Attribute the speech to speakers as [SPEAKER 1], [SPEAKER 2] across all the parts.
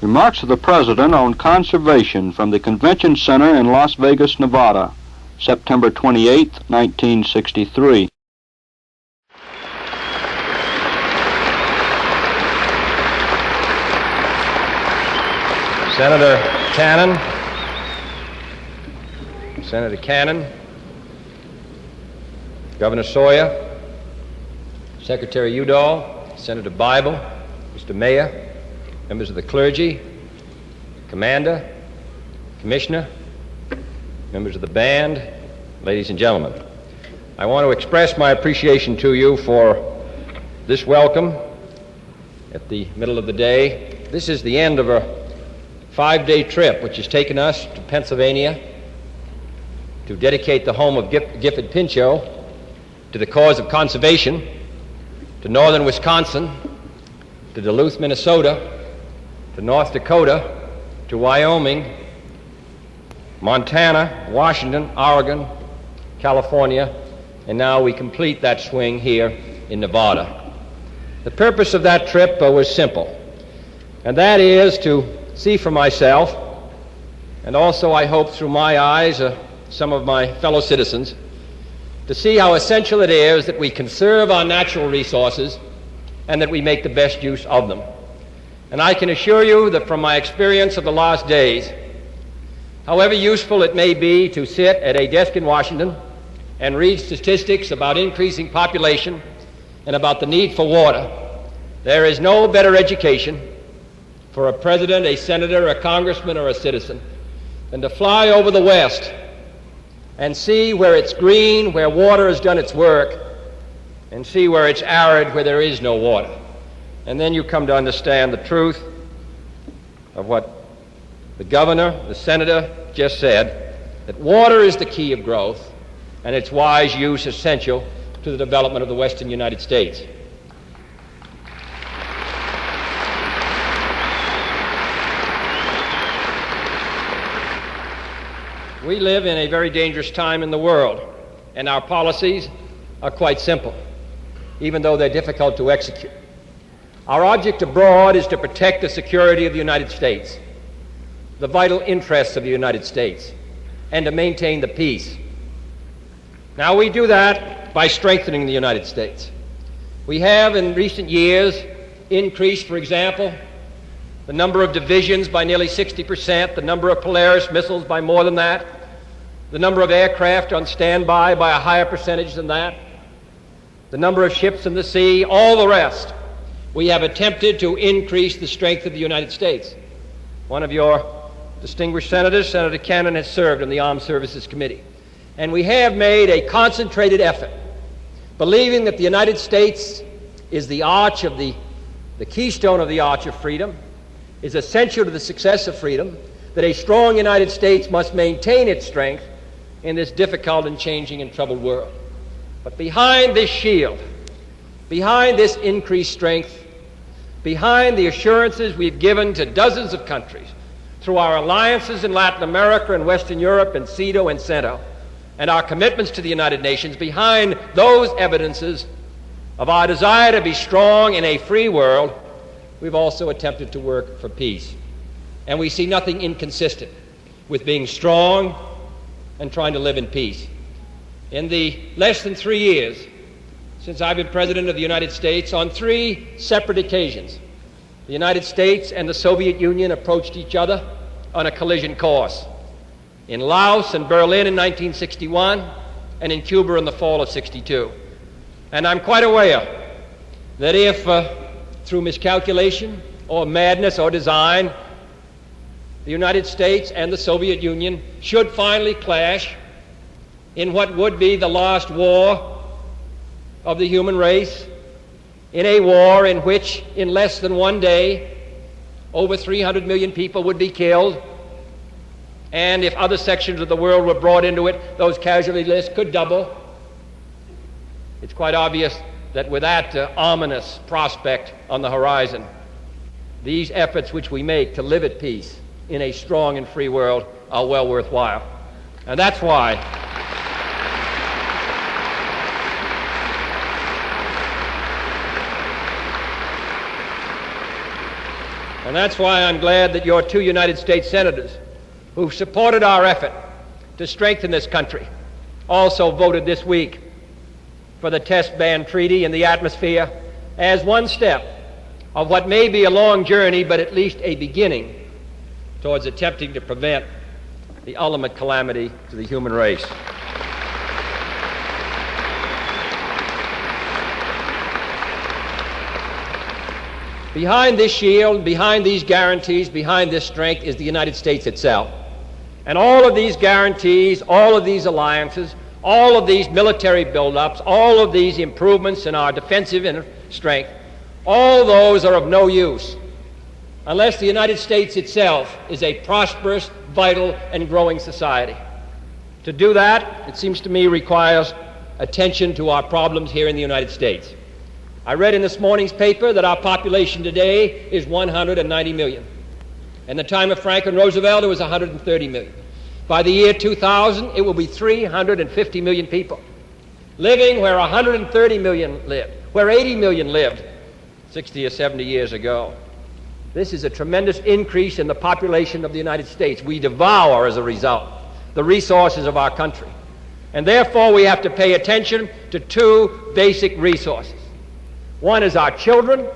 [SPEAKER 1] Remarks of the President on Conservation from the Convention Center in Las Vegas, Nevada, September 28, 1963.
[SPEAKER 2] Senator Cannon, Governor Sawyer, Secretary Udall, Senator Bible, Mr. Mayor, members of the clergy, Commander, Commissioner, members of the band, ladies and gentlemen. I want to express my appreciation to you for this welcome at the middle of the day. This is the end of a 5-day trip which has taken us to Pennsylvania to dedicate the home of Gifford Pinchot to the cause of conservation, to northern Wisconsin, to Duluth, Minnesota, to North Dakota, to Wyoming, Montana, Washington, Oregon, California, and now we complete that swing here in Nevada. The purpose of that trip was simple, and that is to see for myself, and also I hope through my eyes some of my fellow citizens, to see how essential it is that we conserve our natural resources and that we make the best use of them. And I can assure you that from my experience of the last days, however useful it may be to sit at a desk in Washington and read statistics about increasing population and about the need for water, there is no better education for a president, a senator, a congressman, or a citizen than to fly over the West and see where it's green, where water has done its work, and see where it's arid, where there is no water. And then you come to understand the truth of what the governor, the senator just said, that water is the key of growth and its wise use essential to the development of the Western United States. We live in a very dangerous time in the world, and our policies are quite simple, even though they're difficult to execute. Our object abroad is to protect the security of the United States, the vital interests of the United States, and to maintain the peace. Now, we do that by strengthening the United States. We have, in recent years, increased, for example, the number of divisions by nearly 60%, the number of Polaris missiles by more than that, the number of aircraft on standby by a higher percentage than that, the number of ships in the sea, all the rest. We have attempted to increase the strength of the United States. One of your distinguished senators, Senator Cannon, has served on the Armed Services Committee. And we have made a concentrated effort, believing that the United States is the arch of the keystone of the arch of freedom, is essential to the success of freedom, that a strong United States must maintain its strength in this difficult and changing and troubled world. But behind this shield, behind this increased strength, behind the assurances we've given to dozens of countries through our alliances in Latin America and Western Europe and CEDAW and CENTO, and our commitments to the United Nations, behind those evidences of our desire to be strong in a free world, we've also attempted to work for peace. And we see nothing inconsistent with being strong and trying to live in peace. In the less than 3 years since I've been President of the United States, on 3 separate occasions, the United States and the Soviet Union approached each other on a collision course. In Laos and Berlin in 1961, and in Cuba in the fall of '62. And I'm quite aware that if, through miscalculation or madness or design, the United States and the Soviet Union should finally clash in what would be the last war of the human race, in a war in which, in less than 1 day, over 300 million people would be killed, and if other sections of the world were brought into it, those casualty lists could double. It's quite obvious that with that ominous prospect on the horizon, these efforts which we make to live at peace in a strong and free world are well worthwhile. And that's why And that's why I'm glad that your 2 United States senators, who've supported our effort to strengthen this country, also voted this week for the test ban treaty in the atmosphere as one step of what may be a long journey, but at least a beginning towards attempting to prevent the ultimate calamity to the human race. Behind this shield, behind these guarantees, behind this strength is the United States itself. And all of these guarantees, all of these alliances, all of these military buildups, all of these improvements in our defensive strength, all those are of no use unless the United States itself is a prosperous, vital, and growing society. To do that, it seems to me, requires attention to our problems here in the United States. I read in this morning's paper that our population today is 190 million. In the time of Franklin Roosevelt, it was 130 million. By the year 2000, it will be 350 million people living where 130 million lived, where 80 million lived 60 or 70 years ago. This is a tremendous increase in the population of the United States. We devour, as a result, the resources of our country. And therefore, we have to pay attention to 2 basic resources. One is our children,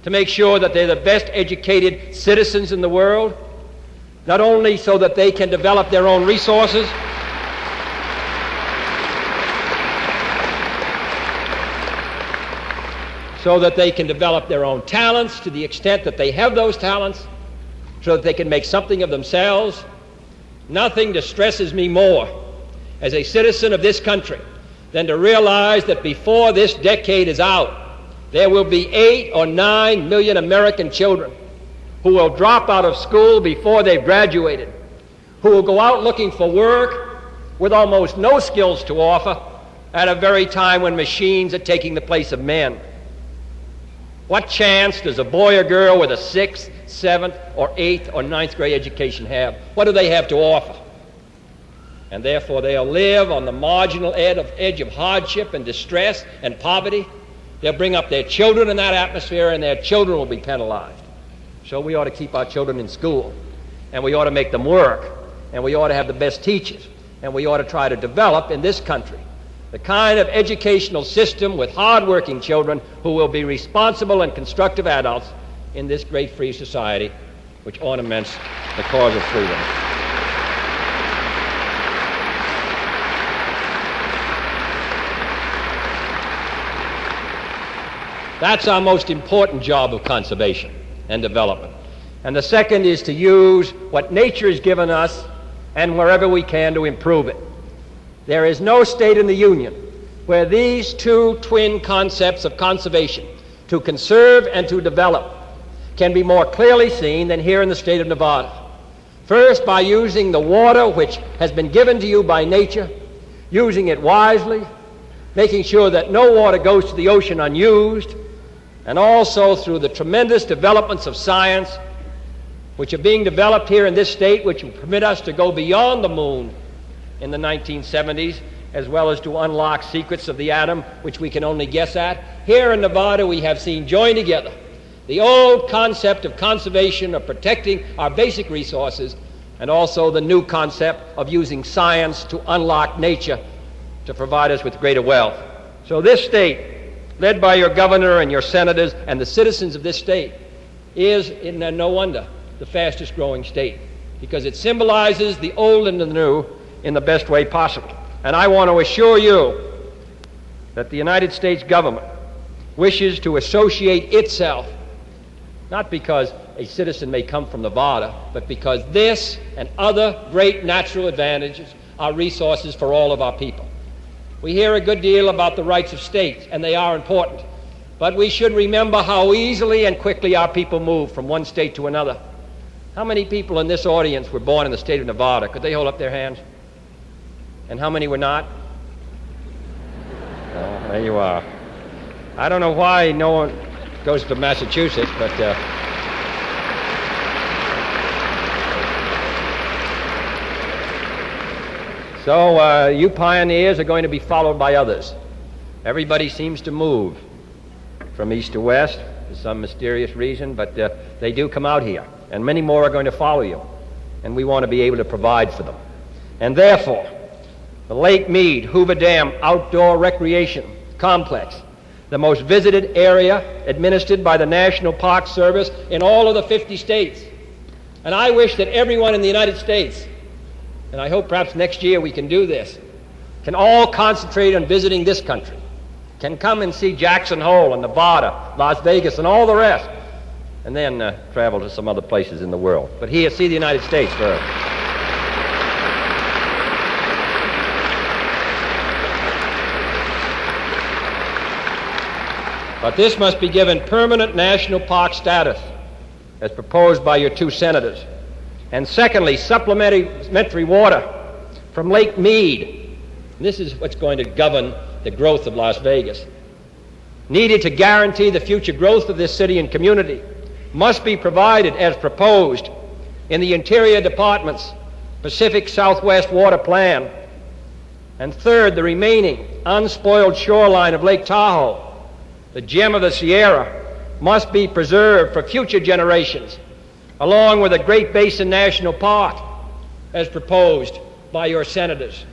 [SPEAKER 2] to make sure that they're the best educated citizens in the world, not only so that they can develop their own resources, so that they can develop their own talents to the extent that they have those talents, so that they can make something of themselves. Nothing distresses me more as a citizen of this country than to realize that before this decade is out, there will be 8 or 9 million American children who will drop out of school before they've graduated, who will go out looking for work with almost no skills to offer at a very time when machines are taking the place of men. What chance does a boy or girl with a 6th, 7th, or 8th, or 9th grade education have? What do they have to offer? And therefore they'll live on the marginal edge of hardship and distress and poverty. They'll bring up their children in that atmosphere, and their children will be penalized. So we ought to keep our children in school, and we ought to make them work, and we ought to have the best teachers, and we ought to try to develop in this country the kind of educational system with hard-working children who will be responsible and constructive adults in this great free society which ornaments the cause of freedom. That's our most important job of conservation and development. And the second is to use what nature has given us and wherever we can to improve it. There is no state in the Union where these 2 twin concepts of conservation, to conserve and to develop, can be more clearly seen than here in the state of Nevada. First, by using the water which has been given to you by nature, using it wisely, making sure that no water goes to the ocean unused, and also through the tremendous developments of science which are being developed here in this state, which will permit us to go beyond the moon in the 1970s, as well as to unlock secrets of the atom which we can only guess at. Here in Nevada, we have seen joined together the old concept of conservation, of protecting our basic resources, and also the new concept of using science to unlock nature to provide us with greater wealth. So this state, led by your governor and your senators and the citizens of this state, is, no wonder, the fastest growing state, because it symbolizes the old and the new in the best way possible. And I want to assure you that the United States government wishes to associate itself, not because a citizen may come from Nevada, but because this and other great natural advantages are resources for all of our people. We hear a good deal about the rights of states, and they are important. But we should remember how easily and quickly our people move from one state to another. How many people in this audience were born in the state of Nevada? Could they hold up their hands? And how many were not? Oh, there you are. I don't know why no one goes to Massachusetts, but so you pioneers are going to be followed by others. Everybody seems to move from east to west. for some mysterious reason, but they do come out here, and many more are going to follow you, and we want to be able to provide for them. And therefore, the Lake Mead Hoover Dam Outdoor Recreation Complex, the most visited area administered by the National Park Service in all of the 50 states. And I wish that everyone in the United States, and I hope perhaps next year we can do this, can all concentrate on visiting this country, can come and see Jackson Hole and Nevada, Las Vegas, and all the rest, and then travel to some other places in the world. But here, see the United States first. But this must be given permanent national park status, as proposed by your two senators. And secondly, supplementary water from Lake Mead. This is what's going to govern the growth of Las Vegas. Needed to guarantee the future growth of this city and community, must be provided as proposed in the Interior Department's Pacific Southwest Water Plan. And third, the remaining unspoiled shoreline of Lake Tahoe, the gem of the Sierra, must be preserved for future generations, along with the Great Basin National Park, as proposed by your senators.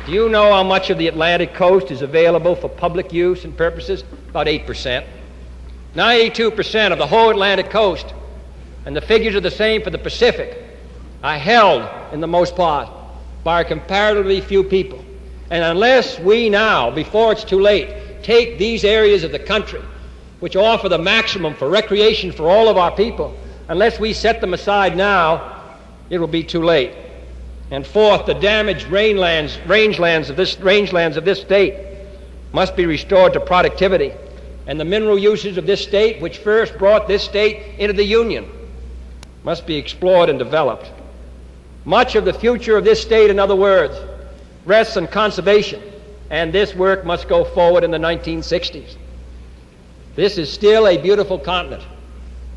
[SPEAKER 2] Do you know how much of the Atlantic coast is available for public use and purposes? About 8%. 92% of the whole Atlantic coast, and the figures are the same for the Pacific, are held, in the most part, by comparatively few people. And unless we now, before it's too late, take these areas of the country, which offer the maximum for recreation for all of our people, unless we set them aside now, it will be too late. And fourth, the damaged rangelands of this state must be restored to productivity, and the mineral uses of this state, which first brought this state into the Union, must be explored and developed. Much of the future of this state, in other words, rests on conservation, and this work must go forward in the 1960s. This is still a beautiful continent,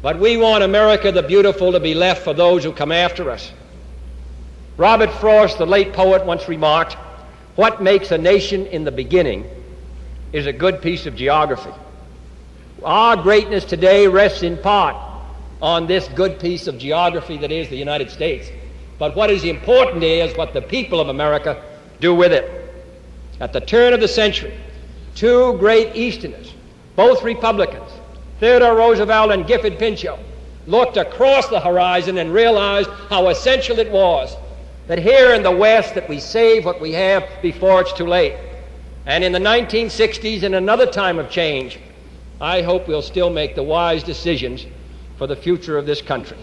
[SPEAKER 2] but we want America the Beautiful to be left for those who come after us. Robert Frost, the late poet, once remarked, "What makes a nation in the beginning is a good piece of geography." Our greatness today rests in part on this good piece of geography that is the United States. But what is important is what the people of America do with it. At the turn of the century, two great Easterners, both Republicans, Theodore Roosevelt and Gifford Pinchot, looked across the horizon and realized how essential it was that here in the West that we save what we have before it's too late. And in the 1960s, in another time of change, I hope we'll still make the wise decisions for the future of this country.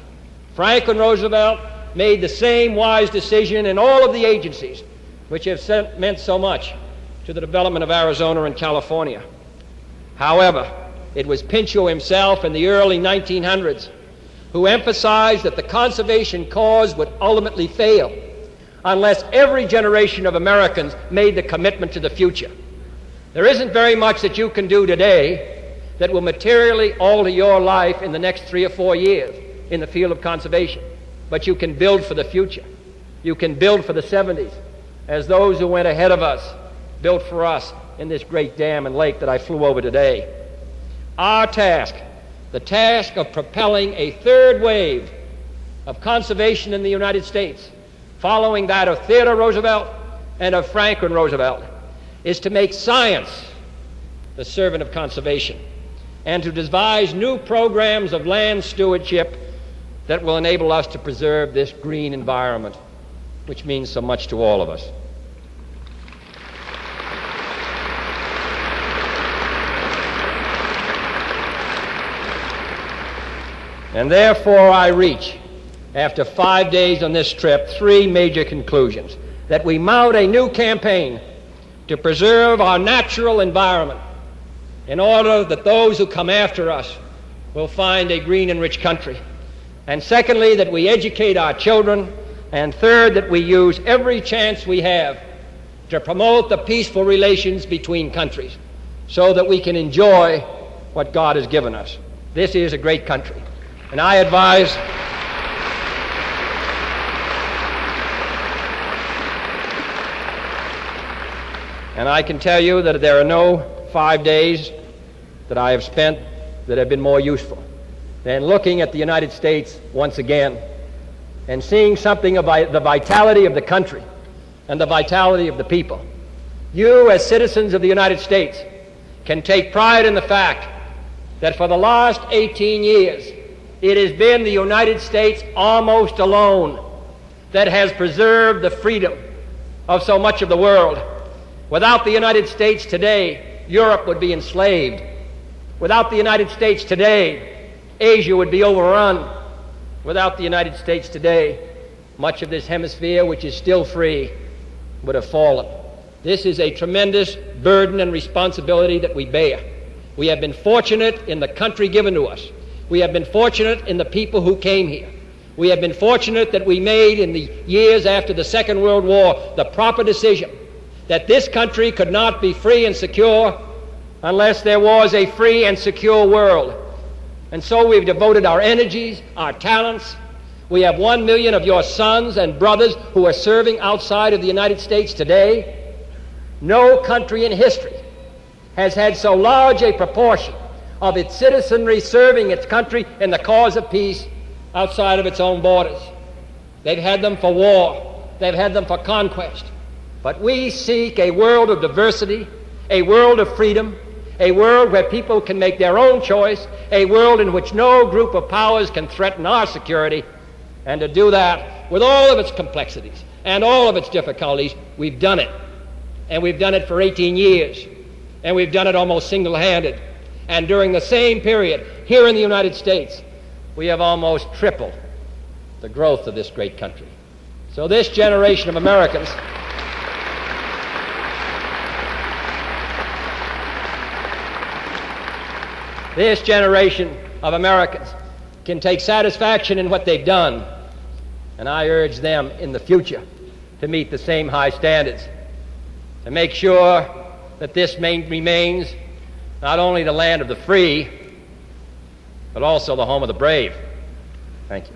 [SPEAKER 2] Franklin Roosevelt made the same wise decision in all of the agencies which have meant so much to the development of Arizona and California. However, it was Pinchot himself in the early 1900s who emphasized that the conservation cause would ultimately fail unless every generation of Americans made the commitment to the future. There isn't very much that you can do today that will materially alter your life in the next 3 or 4 years in the field of conservation. But you can build for the future. You can build for the 70s, as those who went ahead of us built for us in this great dam and lake that I flew over today. Our task, the task of propelling a third wave of conservation in the United States, following that of Theodore Roosevelt and of Franklin Roosevelt, is to make science the servant of conservation and to devise new programs of land stewardship that will enable us to preserve this green environment, which means so much to all of us. And therefore I reach, after 5 days on this trip, 3 major conclusions. That we mount a new campaign to preserve our natural environment in order that those who come after us will find a green and rich country. And secondly, that we educate our children. And third, that we use every chance we have to promote the peaceful relations between countries so that we can enjoy what God has given us. This is a great country. And I advise And I can tell you that there are no 5 days that I have spent that have been more useful than looking at the United States once again and seeing something of the vitality of the country and the vitality of the people. You, as citizens of the United States, can take pride in the fact that for the last 18 years, it has been the United States almost alone that has preserved the freedom of so much of the world. Without the United States today, Europe would be enslaved. Without the United States today, Asia would be overrun. Without the United States today, much of this hemisphere, which is still free, would have fallen. This is a tremendous burden and responsibility that we bear. We have been fortunate in the country given to us. We have been fortunate in the people who came here. We have been fortunate that we made, in the years after the Second World War, the proper decision that this country could not be free and secure unless there was a free and secure world. And so we've devoted our energies, our talents. We have 1 million of your sons and brothers who are serving outside of the United States today. No country in history has had so large a proportion of its citizenry serving its country in the cause of peace outside of its own borders. They've had them for war. They've had them for conquest. But we seek a world of diversity, a world of freedom, a world where people can make their own choice, a world in which no group of powers can threaten our security. And to do that, with all of its complexities and all of its difficulties, we've done it. And we've done it for 18 years. And we've done it almost single-handed. And during the same period, here in the United States, we have almost tripled the growth of this great country. So this generation of Americans can take satisfaction in what they've done, and I urge them in the future to meet the same high standards, to make sure that this remains not only the land of the free, but also the home of the brave. Thank you.